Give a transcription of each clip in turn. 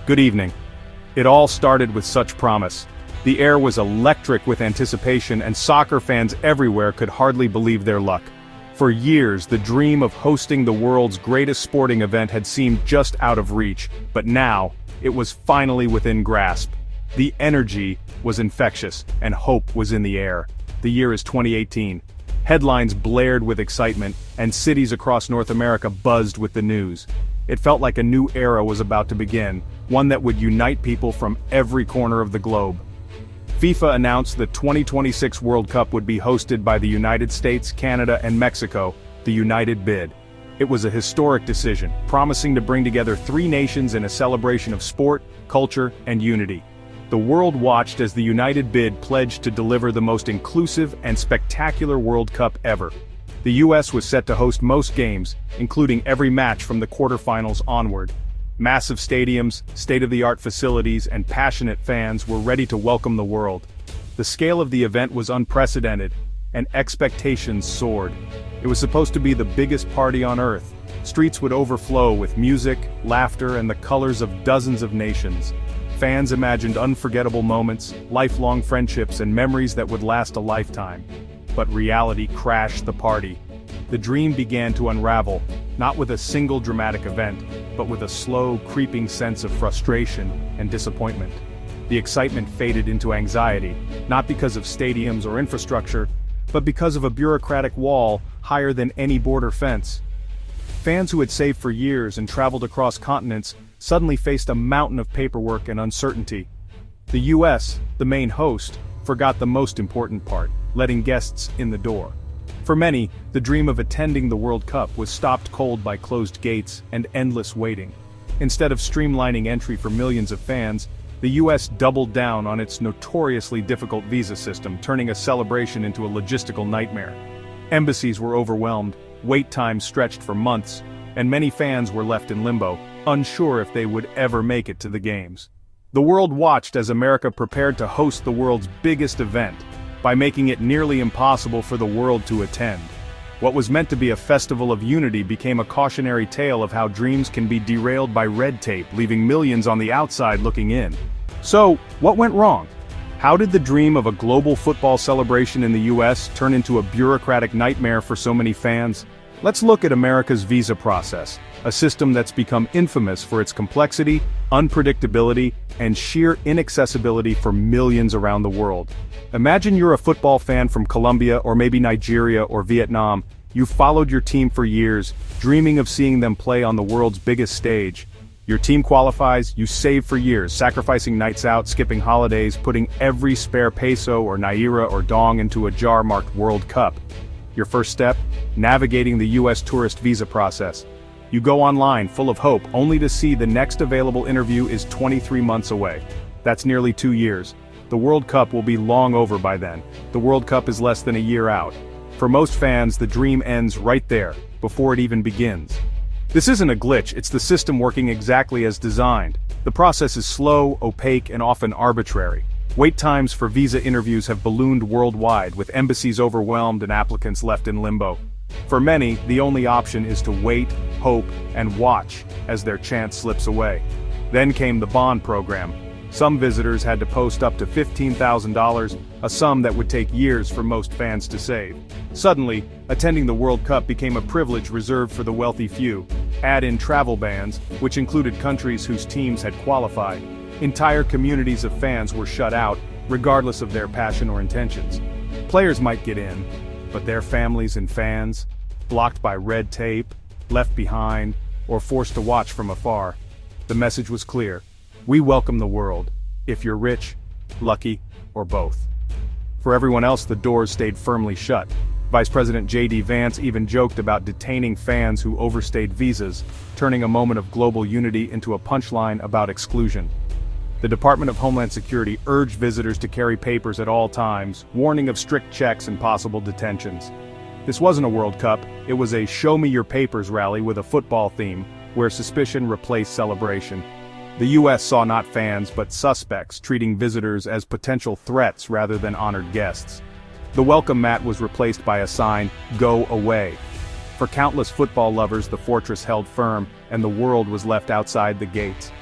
Good evening. It all started with such promise. The air was electric with anticipation, and soccer fans everywhere could hardly believe their luck. For years, the dream of hosting the world's greatest sporting event had seemed just out of reach, but now, it was finally within grasp. The energy was infectious, and hope was in the air. The year is 2018. Headlines blared with excitement, and cities across North America buzzed with the news. It felt like a new era was about to begin, one that would unite people from every corner of the globe. FIFA announced the 2026 World Cup would be hosted by the United States, Canada, and Mexico, the United Bid. It was a historic decision, promising to bring together three nations in a celebration of sport, culture, and unity. The world watched as the United Bid pledged to deliver the most inclusive and spectacular World Cup ever. The US was set to host most games, including every match from the quarterfinals onward. Massive stadiums, state-of-the-art facilities, and passionate fans were ready to welcome the world. The scale of the event was unprecedented, and expectations soared. It was supposed to be the biggest party on Earth. Streets would overflow with music, laughter, and the colors of dozens of nations. Fans imagined unforgettable moments, lifelong friendships, and memories that would last a lifetime. But reality crashed the party. The dream began to unravel, not with a single dramatic event, but with a slow, creeping sense of frustration and disappointment. The excitement faded into anxiety, not because of stadiums or infrastructure, but because of a bureaucratic wall higher than any border fence. Fans who had saved for years and traveled across continents suddenly faced a mountain of paperwork and uncertainty. The US, the main host, forgot the most important part: letting guests in the door. For many, the dream of attending the World Cup was stopped cold by closed gates and endless waiting. Instead of streamlining entry for millions of fans, the US doubled down on its notoriously difficult visa system, turning a celebration into a logistical nightmare. Embassies were overwhelmed, wait times stretched for months, and many fans were left in limbo, unsure if they would ever make it to the games. The world watched as America prepared to host the world's biggest event, by making it nearly impossible for the world to attend. What was meant to be a festival of unity became a cautionary tale of how dreams can be derailed by red tape, leaving millions on the outside looking in. So, what went wrong? How did the dream of a global football celebration in the US turn into a bureaucratic nightmare for so many fans? Let's look at America's visa process, a system that's become infamous for its complexity, unpredictability, and sheer inaccessibility for millions around the world. Imagine you're a football fan from Colombia or maybe Nigeria or Vietnam. You've followed your team for years, dreaming of seeing them play on the world's biggest stage. Your team qualifies, you save for years, sacrificing nights out, skipping holidays, putting every spare peso or naira or dong into a jar marked World Cup. Your first step? Navigating the US tourist visa process. You go online full of hope, only to see the next available interview is 23 months away. That's nearly 2 years. The World Cup will be long over by then. The World Cup is less than a year out. For most fans, the dream ends right there, before it even begins. This isn't a glitch, it's the system working exactly as designed. The process is slow, opaque, and often arbitrary. Wait times for visa interviews have ballooned worldwide, with embassies overwhelmed and applicants left in limbo. For many, the only option is to wait, hope, and watch as their chance slips away. Then came the bond program. Some visitors had to post up to $15,000, a sum that would take years for most fans to save. Suddenly, attending the World Cup became a privilege reserved for the wealthy few. Add in travel bans, which included countries whose teams had qualified. Entire communities of fans were shut out, regardless of their passion or intentions. Players might get in, but their families and fans, blocked by red tape, left behind, or forced to watch from afar. The message was clear: we welcome the world, if you're rich, lucky, or both. For everyone else, the doors stayed firmly shut. Vice President J.D. Vance even joked about detaining fans who overstayed visas, turning a moment of global unity into a punchline about exclusion. The Department of Homeland Security urged visitors to carry papers at all times, warning of strict checks and possible detentions. This wasn't a World Cup, it was a show me your papers rally with a football theme, where suspicion replaced celebration. The US saw not fans but suspects, treating visitors as potential threats rather than honored guests. The welcome mat was replaced by a sign, "Go away." For countless football lovers, the fortress held firm, and the world was left outside the gates.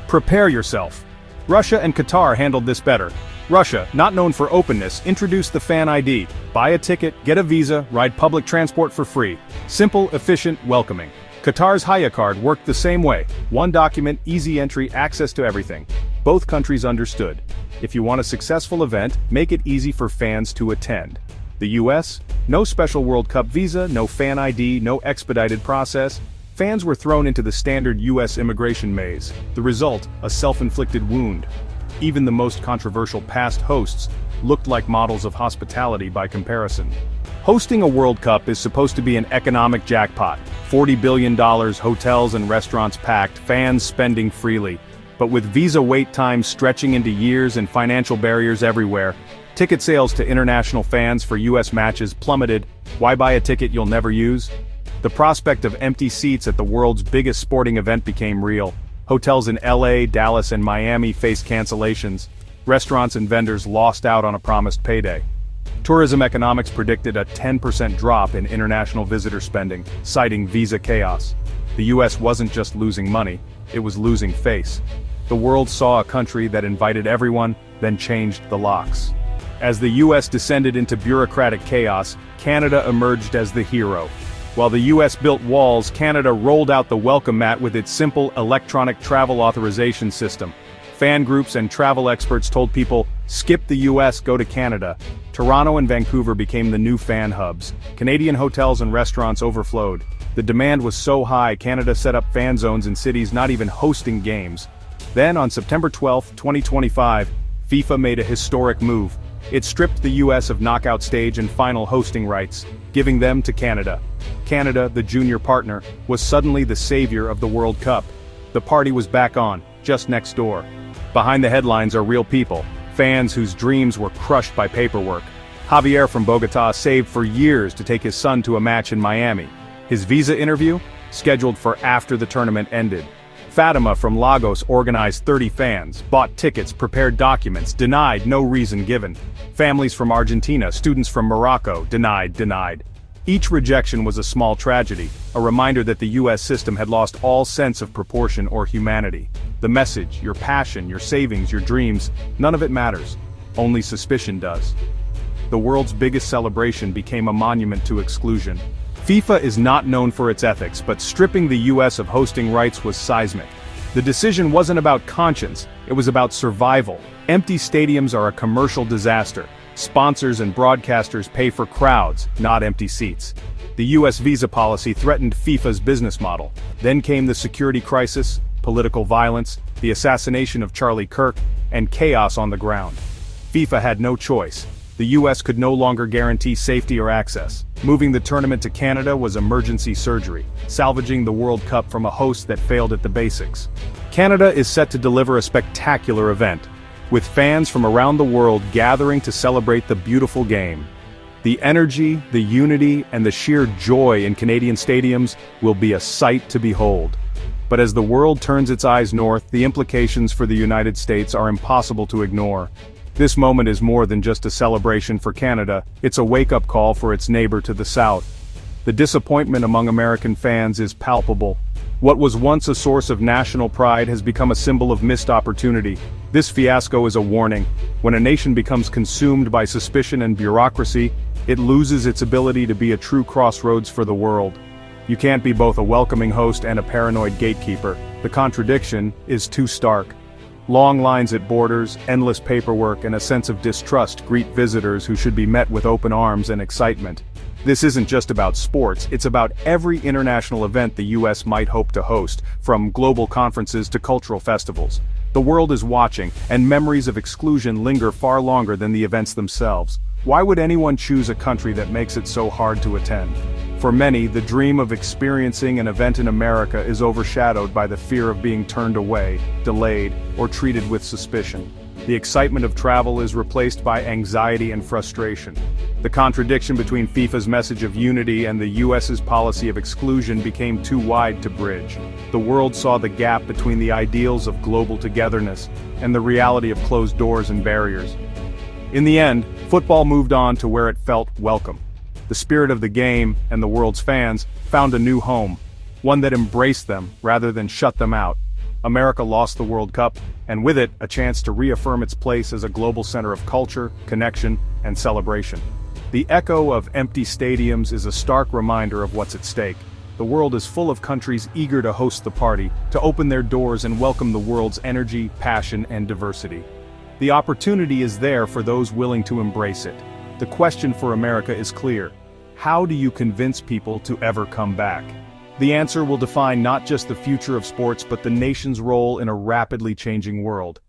Prepare yourself. Russia and Qatar handled this better. Russia, not known for openness, introduced the fan ID. Buy a ticket, get a visa, ride public transport for free. Simple, efficient, welcoming. Qatar's Haya card worked the same way. One document, easy entry, access to everything. Both countries understood. If you want a successful event, make it easy for fans to attend. The US? No special World Cup visa, no fan ID, no expedited process. Fans were thrown into the standard US immigration maze. The result, a self-inflicted wound. Even the most controversial past hosts looked like models of hospitality by comparison. Hosting a World Cup is supposed to be an economic jackpot. $40 billion, hotels and restaurants packed, fans spending freely. But with visa wait times stretching into years and financial barriers everywhere, ticket sales to international fans for US matches plummeted. Why buy a ticket you'll never use? The prospect of empty seats at the world's biggest sporting event became real. Hotels in LA, Dallas, and Miami faced cancellations. Restaurants and vendors lost out on a promised payday. Tourism economics predicted a 10% drop in international visitor spending, citing visa chaos. The US wasn't just losing money, it was losing face. The world saw a country that invited everyone, then changed the locks. As the US descended into bureaucratic chaos, Canada emerged as the hero. While the US built walls, Canada rolled out the welcome mat with its simple electronic travel authorization system. Fan groups and travel experts told people, skip the US, go to Canada. Toronto and Vancouver became the new fan hubs. Canadian hotels and restaurants overflowed. The demand was so high, Canada set up fan zones in cities not even hosting games. Then, on September 12, 2025, FIFA made a historic move. It stripped the US of knockout stage and final hosting rights, giving them to Canada. Canada, the junior partner, was suddenly the savior of the World Cup. The party was back on, just next door. Behind the headlines are real people, fans whose dreams were crushed by paperwork. Javier from Bogotá saved for years to take his son to a match in Miami. His visa interview? Scheduled for after the tournament ended. Fatima from Lagos organized 30 fans, bought tickets, prepared documents, denied, no reason given. Families from Argentina, students from Morocco, denied. Each rejection was a small tragedy, a reminder that the US system had lost all sense of proportion or humanity. The message, your passion, your savings, your dreams, none of it matters. Only suspicion does. The world's biggest celebration became a monument to exclusion. FIFA is not known for its ethics, but stripping the US of hosting rights was seismic. The decision wasn't about conscience, it was about survival. Empty stadiums are a commercial disaster. Sponsors and broadcasters pay for crowds, not empty seats. The US visa policy threatened FIFA's business model. Then came the security crisis, political violence, the assassination of Charlie Kirk, and chaos on the ground. FIFA had no choice. The US could no longer guarantee safety or access. Moving the tournament to Canada was emergency surgery, salvaging the World Cup from a host that failed at the basics. Canada is set to deliver a spectacular event, with fans from around the world gathering to celebrate the beautiful game. The energy, the unity, and the sheer joy in Canadian stadiums will be a sight to behold. But as the world turns its eyes north, the implications for the United States are impossible to ignore. This moment is more than just a celebration for Canada, it's a wake-up call for its neighbor to the south. The disappointment among American fans is palpable. What was once a source of national pride has become a symbol of missed opportunity. This fiasco is a warning. When a nation becomes consumed by suspicion and bureaucracy, it loses its ability to be a true crossroads for the world. You can't be both a welcoming host and a paranoid gatekeeper. The contradiction is too stark. Long lines at borders, endless paperwork, and a sense of distrust greet visitors who should be met with open arms and excitement. This isn't just about sports, it's about every international event the US might hope to host, from global conferences to cultural festivals. The world is watching, and memories of exclusion linger far longer than the events themselves. Why would anyone choose a country that makes it so hard to attend? For many, the dream of experiencing an event in America is overshadowed by the fear of being turned away, delayed, or treated with suspicion. The excitement of travel is replaced by anxiety and frustration. The contradiction between FIFA's message of unity and the US's policy of exclusion became too wide to bridge. The world saw the gap between the ideals of global togetherness and the reality of closed doors and barriers. In the end, football moved on to where it felt welcome. The spirit of the game, and the world's fans, found a new home, one that embraced them rather than shut them out. America lost the World Cup, and with it, a chance to reaffirm its place as a global center of culture, connection, and celebration. The echo of empty stadiums is a stark reminder of what's at stake. The world is full of countries eager to host the party, to open their doors and welcome the world's energy, passion, and diversity. The opportunity is there for those willing to embrace it. The question for America is clear. How do you convince people to ever come back? The answer will define not just the future of sports but the nation's role in a rapidly changing world.